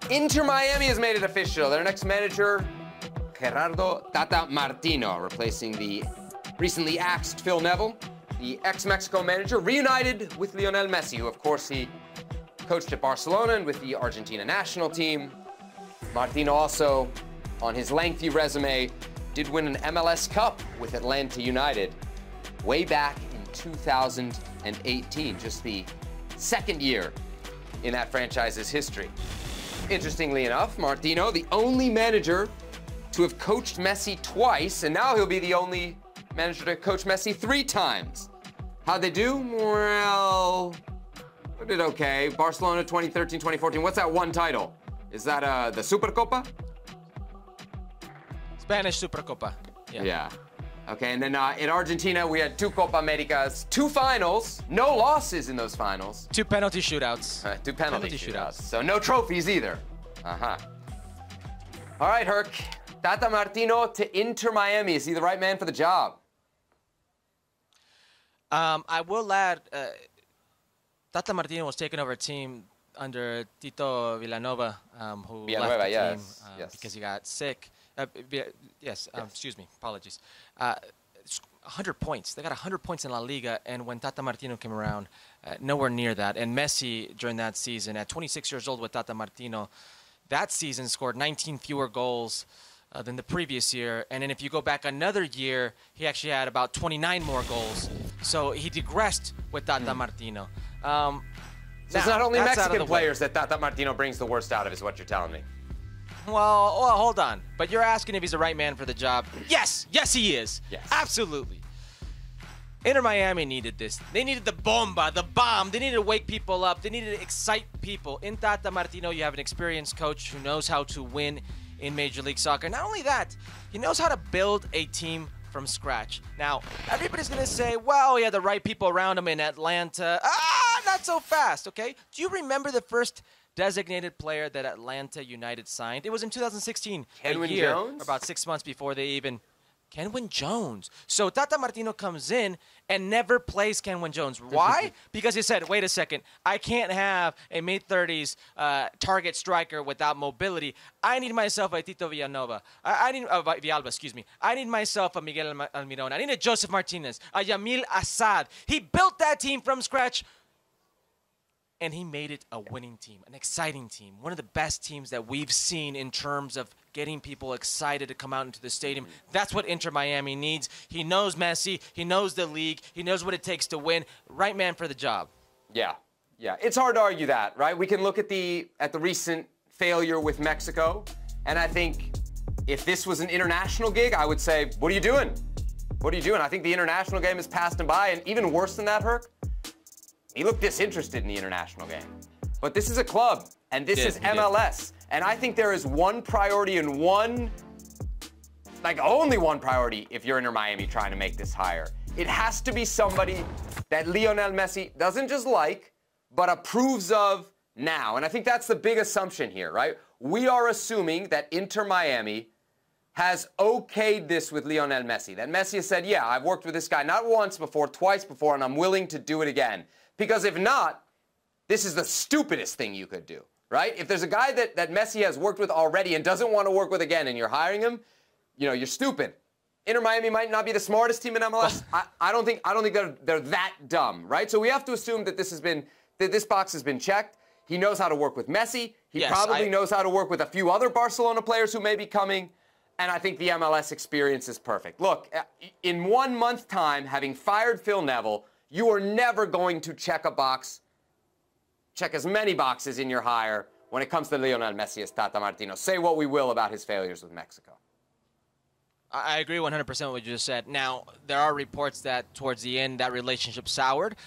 Inter Miami has made it official. Their next manager, Gerardo Tata Martino, replacing the recently axed Phil Neville, the ex-Mexico manager, reunited with Lionel Messi, who, of course, he coached at Barcelona and with the Argentina national team. Martino also, on his lengthy resume, did win an MLS Cup with Atlanta United way back in 2018, just the second year in that franchise's history. Interestingly enough, Martino, the only manager to have coached Messi twice, and now he'll be the only manager to coach Messi 3 times. How'd they do? Well, they did okay. Barcelona 2013, 2014. What's that one title? Is that the Supercopa? Spanish Supercopa. Yeah. Okay, and then in Argentina, we had 2 Copa Americas, 2 finals, no losses in those finals. 2 penalty shootouts. 2 penalty shootouts. So no trophies either. All right, Herc. Tata Martino to Inter Miami. Is he the right man for the job? I will add, Tata Martino was taking over a team under Tito Villanova, who left the team because he got sick. Excuse me, apologies. 100 points. They got 100 points in La Liga, and when Tata Martino came around, nowhere near that. And Messi, during that season, at 26 years old with Tata Martino, that season scored 19 fewer goals than the previous year. And then if you go back another year, he actually had about 29 more goals. So he digressed with Tata Martino. So it's not only Mexican players that Tata Martino brings the worst out of, is what you're telling me. Well, hold on. But you're asking if he's the right man for the job. Yes, he is. Yes. Absolutely. Inter Miami needed this. They needed the bomba, the bomb. They needed to wake people up. They needed to excite people. In Tata Martino, you have an experienced coach who knows how to win in Major League Soccer. Not only that, he knows how to build a team from scratch. Now, everybody's going to say, well, he had the right people around him in Atlanta. Not so fast, okay? Do you remember the first designated player that Atlanta United signed? It was in 2016. Kenwin Jones? About 6 months before they even... Kenwin Jones. So Tata Martino comes in and never plays Kenwin Jones. Why? Because he said, wait a second, I can't have a mid-30s target striker without mobility. I need myself a Tito Villanova. I need Villalba, excuse me. I need myself a Miguel Almiron. I need a Joseph Martinez, a Yamil Assad. He built that team from scratch, and he made it a winning team, an exciting team, one of the best teams that we've seen in terms of getting people excited to come out into the stadium. That's what Inter Miami needs. He knows Messi. He knows the league. He knows what it takes to win. Right man for the job. Yeah. It's hard to argue that, right? We can look at the recent failure with Mexico, and I think if this was an international gig, I would say, what are you doing? What are you doing? I think the international game has passed him by, and even worse than that, Herc, he looked disinterested in the international game. But this is a club, and this is MLS. And I think there is one priority and only one priority if you're Inter Miami trying to make this hire. It has to be somebody that Lionel Messi doesn't just like, but approves of now. And I think that's the big assumption here, right? We are assuming that Inter Miami has okayed this with Lionel Messi. That Messi has said, yeah, I've worked with this guy not once before, twice before, and I'm willing to do it again. Because if not, this is the stupidest thing you could do, right? If there's a guy that Messi has worked with already and doesn't want to work with again and you're hiring him, you're stupid. Inter Miami might not be the smartest team in MLS. I don't think they're that dumb, right? So we have to assume that this box has been checked. He knows how to work with Messi. He probably knows how to work with a few other Barcelona players who may be coming. And I think the MLS experience is perfect. Look, in 1 month's time, having fired Phil Neville, you are never going to check as many boxes in your hire when it comes to Lionel Messi as Tata Martino. Say what we will about his failures with Mexico. I agree 100% with what you just said. Now, there are reports that towards the end that relationship soured.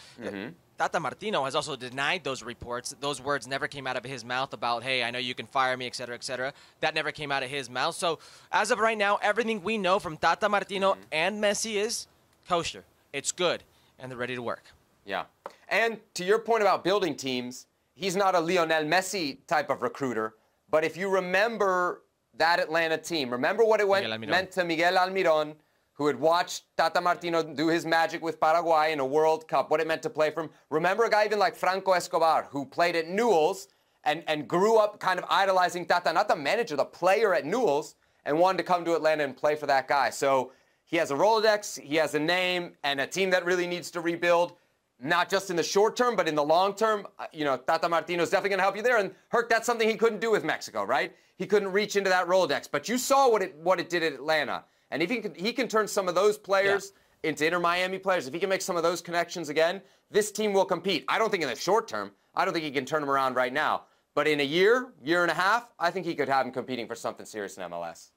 Tata Martino has also denied those reports. Those words never came out of his mouth about, hey, I know you can fire me, et cetera, et cetera. That never came out of his mouth. So as of right now, everything we know from Tata Martino and Messi is kosher. It's good. And they're ready to work. Yeah. And to your point about building teams, he's not a Lionel Messi type of recruiter. But if you remember that Atlanta team, remember what it meant to Miguel Almiron, who had watched Tata Martino do his magic with Paraguay in a World Cup, what it meant to play for him. Remember a guy even like Franco Escobar, who played at Newell's and grew up kind of idolizing Tata, not the manager, the player at Newell's, and wanted to come to Atlanta and play for that guy. So he has a Rolodex, he has a name, and a team that really needs to rebuild, not just in the short term, but in the long term. You know, Tata Martino is definitely going to help you there. And Herc, that's something he couldn't do with Mexico, right? He couldn't reach into that Rolodex. But you saw what it did at Atlanta. And if he can turn some of those players into Inter Miami players, if he can make some of those connections again, this team will compete. I don't think in the short term. I don't think he can turn them around right now. But in a year and a half, I think he could have him competing for something serious in MLS.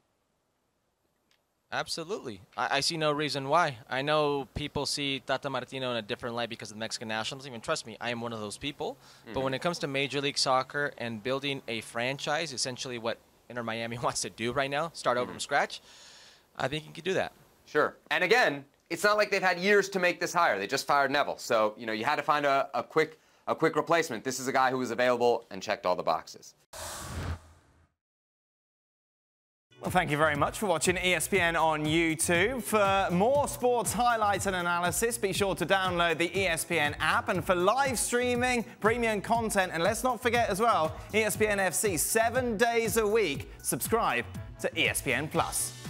Absolutely. I see no reason why. I know people see Tata Martino in a different light because of the Mexican national team, and trust me, I am one of those people. But when it comes to Major League Soccer and building a franchise, essentially what Inter Miami wants to do right now, start over from scratch, I think he could do that. Sure. And again, it's not like they've had years to make this hire. They just fired Neville. So, you know, you had to find a quick replacement. This is a guy who was available and checked all the boxes. Well, thank you very much for watching ESPN on YouTube. For more sports highlights and analysis, be sure to download the ESPN app. And for live streaming, premium content, and let's not forget as well, ESPN FC 7 days a week. Subscribe to ESPN+.